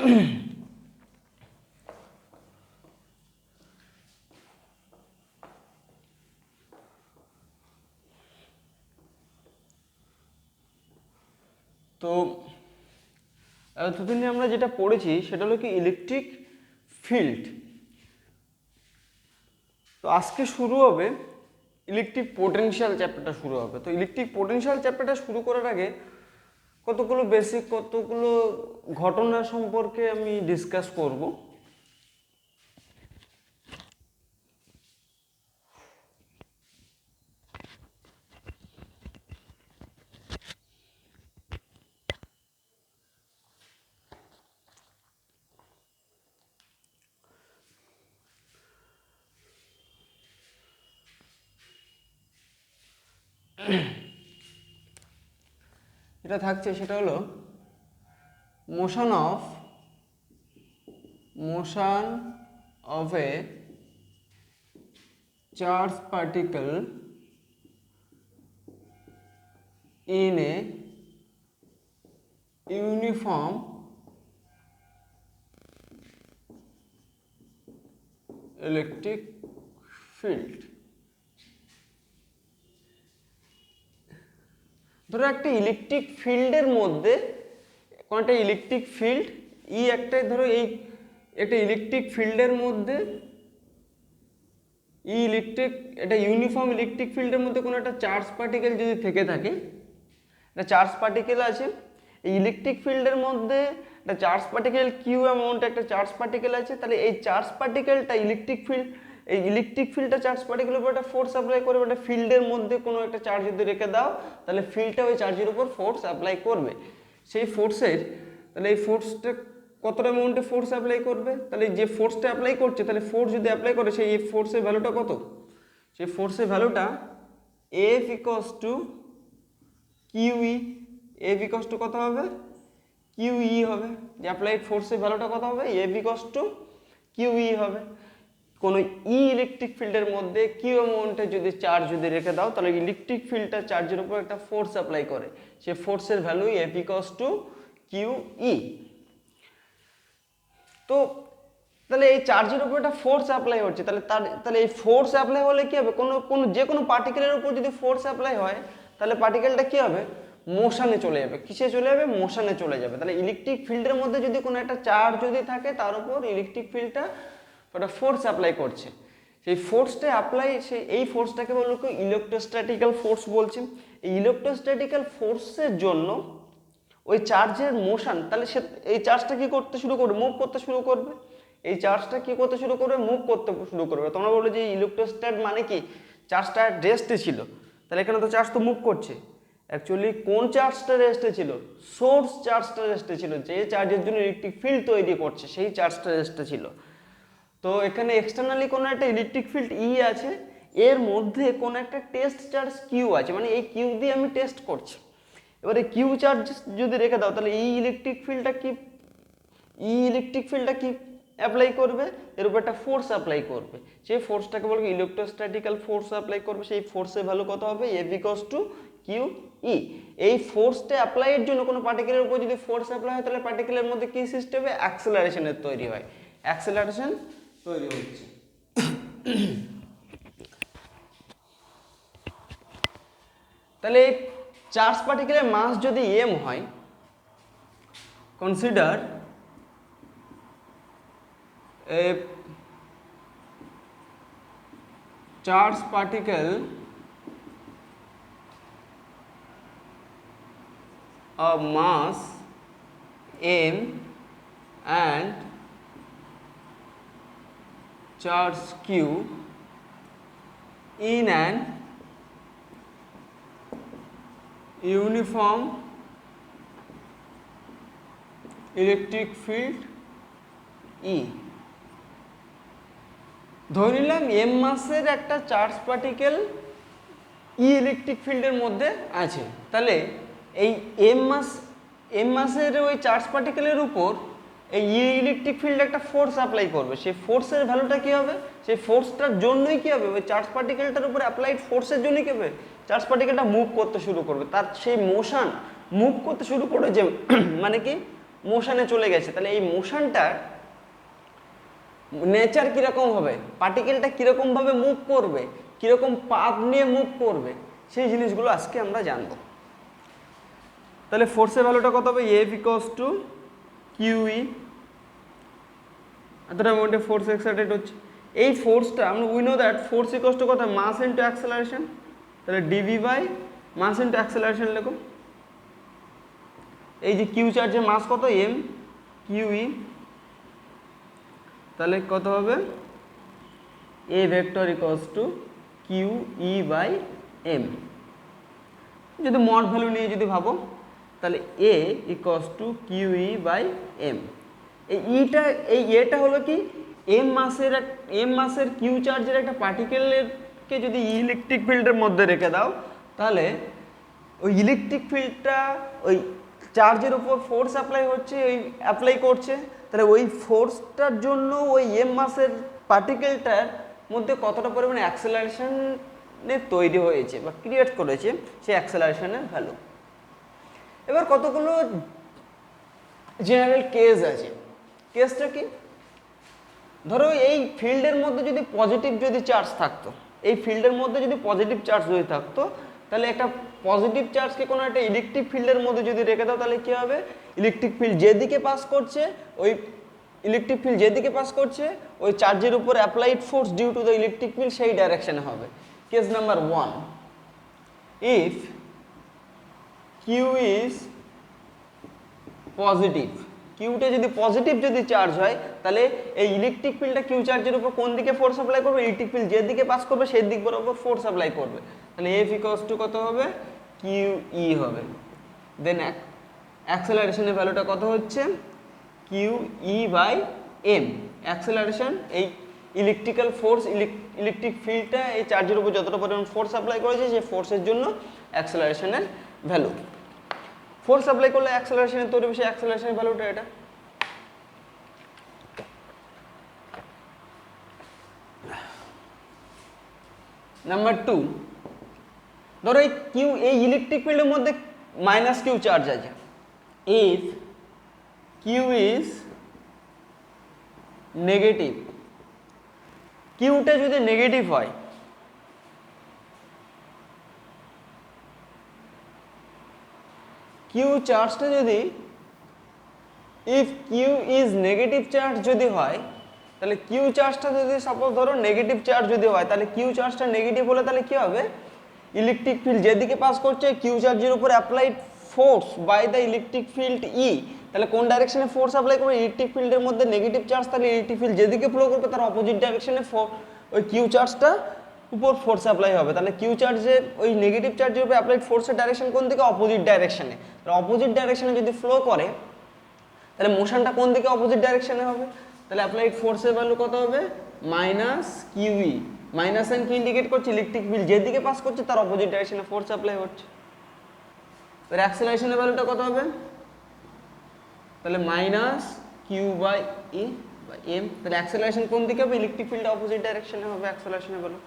তো এতদিনে আমরা যেটা পড়েছি সেটা হলো কি ইলেকট্রিক ফিল্ড। তো আজকে শুরু হবে ইলেকট্রিক পোটেনশিয়াল চ্যাপ্টারটা শুরু হবে। তো ইলেকট্রিক পোটেনশিয়াল চ্যাপ্টারটা শুরু করার আগে কতগুলো বেসিক কতগুলো ঘটনা সম্পর্কে আমি ডিসকাস করব। যেটা থাকছে সেটা হলো motion of A charge particle in a uniform electric field। ধরো একটা ইলেকট্রিক ফিল্ডের মধ্যে কোন একটা ইলেকট্রিক ফিল্ড একটা ধরো এই একটা ইলেকট্রিক ফিল্ডের মধ্যে একটা ইউনিফর্ম ইলেকট্রিক ফিল্ডের মধ্যে কোনো একটা চার্জ পার্টিকেল যদি থেকে থাকে, একটা চার্জ পার্টিকেল আছে এই ইলেকট্রিক ফিল্ডের মধ্যে, একটা চার্জ পার্টিকেল কিউ অ্যামাউন্ট একটা চার্জ পার্টিকেল আছে, তাহলে এই চার্জ পার্টিকেলটা ইলেকট্রিক ফিল্ডটা চার্জ পার্টিকেলের উপর একটা ফোর্স অ্যাপ্লাই করবে। একটা ফিল্ডের মধ্যে কোনো একটা চার্জ যদি রেখে দাও তাহলে ফিল্ডটা ওই চার্জের উপর ফোর্স অ্যাপ্লাই করবে। সেই ফোর্সের তাহলে এই ফোর্সটা কতটা অ্যামাউন্টে ফোর্স অ্যাপ্লাই করবে, তাহলে যে ফোর্সটা অ্যাপ্লাই করছে তাহলে ফোর্স যদি অ্যাপ্লাই করে সেই ফোর্সের ভ্যালুটা কত, সেই ফোর্সের ভ্যালুটা F equals to kiwi. F equals to কত হবে, কিউই হবে। যে অ্যাপ্লাইড ফোর্সের ভ্যালুটা কত হবে, এফ ইকুয়ালস টু কিউই হবে। কোনো ইলেকট্রিক ফিল্ডের মধ্যে কিউ অ্যামাউন্টে যদি চার্জ যদি রেখে দাও তাহলে ইলেকট্রিক ফিল্ডটা চার্জের উপর একটা ফোর্স অ্যাপ্লাই করে, সেই ফোর্সের value F equals to kiwi. তো তাহলে এই চার্জের উপর একটা ফোর্স অ্যাপ্লাই হচ্ছে, তাহলে এই ফোর্স অ্যাপ্লাই হলে কি হবে, যে কোনো পার্টিকেলের উপর যদি ফোর্স অ্যাপ্লাই হয় তাহলে পার্টিকেলটা কি হবে, মোশনে চলে যাবে। কিসে চলে যাবে, মোশনে চলে যাবে। তাহলে ইলেকট্রিক ফিল্ডের মধ্যে যদি কোনো একটা চার্জ যদি থাকে তার উপর ইলেকট্রিক ফিল্ডটা একটা ফোর্স অ্যাপ্লাই করছে, সেই ফোর্সটা এই ফোর্সটাকে বললো কি ইলেকট্রোস্ট্যাটিক্যাল ফোর্স বলছি। এই ইলেকট্রোস্ট্যাটিক্যাল ফোর্সের জন্য ওই চার্জের মোশন, তাহলে সে এই চার্জটা কি করতে শুরু করবে, মুভ করতে শুরু করবে। এই চার্জটা কি করতে শুরু করবে, মুভ করতে শুরু করবে। তোমরা বলো যে ইলেকট্রোস্ট্যাট মানে কি, চার্জটা রেস্টে ছিল, তাহলে এখানে তো চার্জ তো মুভ করছে। অ্যাকচুয়ালি কোন চার্জটা রেস্টে ছিল, সোর্স চার্জটা রেস্টে ছিল, যে চার্জের জন্য ইলেকট্রিক ফিল্ড তৈরি করছে সেই চার্জটা রেস্টে ছিল। তো এখানে এক্সটার্নালি কোনো একটা ইলেকট্রিক ফিল্ড আছে, এর মধ্যে কোনো একটা টেস্ট চার্জ কিউ আছে, মানে এই কিউ দিয়ে আমি টেস্ট করছি। এবারে কিউ চার্জ যদি রেখে দাও তাহলে এই ইলেকট্রিক ফিল্ডটা কি অ্যাপ্লাই করবে, এর উপর একটা ফোর্স অ্যাপ্লাই করবে। সেই ফোর্সটাকে বলবে ইলেকট্রোস্ট্যাটিক্যাল ফোর্স অ্যাপ্লাই করবে। সেই ফোর্সের ভ্যালু কত হবে, F equals to Q E. এই ফোর্সটা অ্যাপ্লাইয়ের জন্য কোনো পার্টিকেলের উপর যদি ফোর্স অ্যাপ্লাই হয় তাহলে পার্টিকেলের মধ্যে কি সৃষ্টি হবে, অ্যাক্সেলারেশনের তৈরি হয়, অ্যাক্সেলারেশন তৈরি হচ্ছে। তাহলে চার্জ পার্টিকেলের মাস যদি এম হয়, consider A charge particle of mass m and charge q in an uniform electric field E। ধরে নিলাম এম মাসের একটা চার্জ পার্টিকেল ইলেকট্রিক ফিল্ডের মধ্যে আছে, তাহলে এই এম মাসের ওই চার্জ পার্টিকেলের উপর এই ইলেকট্রিক ফিল্ড একটা ফোর্স অ্যাপ্লাই করবে। সেই ফোর্সের ভ্যালুটা কি হবে, সেই ফোর্সটার জন্যই কি হবে, ওই চার্জ পার্টিকেলটার উপর অ্যাপ্লাইড ফোর্সের জন্যই কি হবে, চার্জ পার্টিকেলটা মুভ করতে শুরু করবে। তার সেই মোশন মুভ করতে শুরু করে যে মানে কি মোশনে চলে গেছে, তাহলে এই মোশনটার নেচার কিরকম হবে, পার্টিকেলটা কিরকম ভাবে মুভ করবে, কিরকম পাথ নিয়ে মুভ করবে, সেই জিনিসগুলো আজকে আমরা জানবো। তাহলে ফোর্সের ভ্যালুটা কত হবে, এফ ইকুয়ালস টু কিউই, এতটার মধ্যে ফোর্স এক্সার্টেড হচ্ছে। এই ফোর্সটা আমরা we know that force equals to কত, মাস ইনটু অ্যাক্সেলারেশন, তাহলে D V by mass into acceleration লেখো। এই যে কিউ চার্জের মাস কত, এম কিউই, তাহলে কত হবে, a vector equals to Q E by m. যদি মড ভ্যালু নিয়ে যদি ভাবো, তাহলে a equals to Q E by m. এই ইটা, এই এটা হলো কি, এম মাসের কিউ চার্জের একটা পার্টিকেলকে যদি ইলেকট্রিক ফিল্ডের মধ্যে রেখে দাও, তাহলে ওই ইলেকট্রিক ফিল্ডটা ওই চার্জের উপর ফোর্স অ্যাপ্লাই হচ্ছে, ওই অ্যাপ্লাই করছে, তাহলে ওই ফোর্সটার জন্য ওই এম মাসের পার্টিকেলটার মধ্যে কতটা পরিমাণে অ্যাক্সেলারেশনের তৈরি হয়েছে বা ক্রিয়েট করেছে, সেই অ্যাক্সেলারেশনের ভ্যালু। এবার কতগুলো জেনারেল কেস আছে। কেসটা কি, ধরো এই ফিল্ডের মধ্যে যদি পজিটিভ যদি চার্জ থাকতো, এই ফিল্ডের মধ্যে যদি পজিটিভ চার্জ যদি থাকতো, তাহলে একটা পজিটিভ চার্জকে কোনো একটা ইলেকট্রিক ফিল্ডের মধ্যে যদি রেখে দাও, তাহলে কী হবে, ইলেকট্রিক ফিল্ড যেদিকে পাস করছে, ওই ইলেকট্রিক ফিল্ড যেদিকে পাস করছে, ওই চার্জের উপর applied force due to the electric field সেই ডাইরেকশনে হবে। Case number 1, if Q is positive, কিউটা যদি পজিটিভ যদি চার্জ হয়, তাহলে এই ইলেকট্রিক ফিল্ডটা কিউ চার্জের উপর কোন দিকে ফোর্স অ্যাপ্লাই করবে, ইলেকট্রিক ফিল্ড যেদিকে পাস করবে সেই দিক বরাবর ফোর্স অ্যাপ্লাই করবে, তাহলে এফ ইকুয়ালস টু কত হবে, কিউ ই হবে। দেন অ্যাক্সেলারেশনের ভ্যালুটা কত হচ্ছে, Q E by M. Acceleration এই ইলেকট্রিক্যাল ফোর্স, ইলেকট্রিক ফিল্ডটা এই চার্জের উপর যতটা পরিমাণ ফোর্স অ্যাপ্লাই করেছে, সেই ফোর্সের জন্য অ্যাক্সেলারেশনের ভ্যালু। ফোর্স অ্যাপ্লাই করলে অ্যাক্সেলারেশনের তৈরি হবে, সেই অ্যাক্সেলারেশনের ভ্যালুটা এটা। নাম্বার 2, ধরো এই কিউ, এই ইলেকট্রিক ফিল্ডের মধ্যে মাইনাস কিউ চার্জ আছে। ইফ কিউ ইজ নেগেটিভ, কিউটা যদি নেগেটিভ হয়, কিউ চার্জটা যদি, if Q is negative charge যদি হয়, তাহলে কিউ চার্জটা যদি সাপোজ ধরো নেগেটিভ চার্জ যদি হয়, তাহলে কিউ চার্জটা নেগেটিভ হলে তাহলে কী হবে, ইলেকট্রিক ফিল্ড যেদিকে পাস করছে, কিউ চার্জের উপর applied force by the electric field E, তাহলে কোন ডাইরেকশনে ফোর্স অ্যাপ্লাই করবে, ইলেকট্রিক ফিল্ডের মধ্যে নেগেটিভ চার্জ, তাহলে ইলেকট্রিক ফিল্ড যেদিকে ফ্লো করবে তার অপোজিট ডাইরেকশনে ওই কিউ চার্জটা উপর ফোর্স অ্যাপ্লাই হবে। তাহলে কিউ চার্জের ওই নেগেটিভ চার্জের উপর অ্যাপ্লাইড ফোর্সের ডাইরেকশন কোন দিকে, অপোজিট ডাইরেকশনে। তাহলে অপোজিট ডাইরেকশনে যদি ফ্লো করে, তাহলে মোশনটা কোন দিকে, অপোজিট ডাইরেকশনে হবে। তাহলে অ্যাপ্লাইড ফোর্সের ভ্যালু কত হবে, মাইনাস কিউই। মাইনাস সাইন কি ইন্ডিকেট করছে, ইলেকট্রিক ফিল্ড যেদিকে পাস করছে তার অপোজিট ডাইরেকশনে ফোর্স অ্যাপ্লাই হচ্ছে। তাহলে অ্যাক্সেলারেশনের ভ্যালুটা কত হবে, তাহলে minus Q by E by M. তাহলে অ্যাক্সেলারেশন কোন দিকে হবে, ইলেকট্রিক ফিল্ড অপোজিট ডাইরেকশনে হবে অ্যাক্সেলারেশনের ভ্যালু।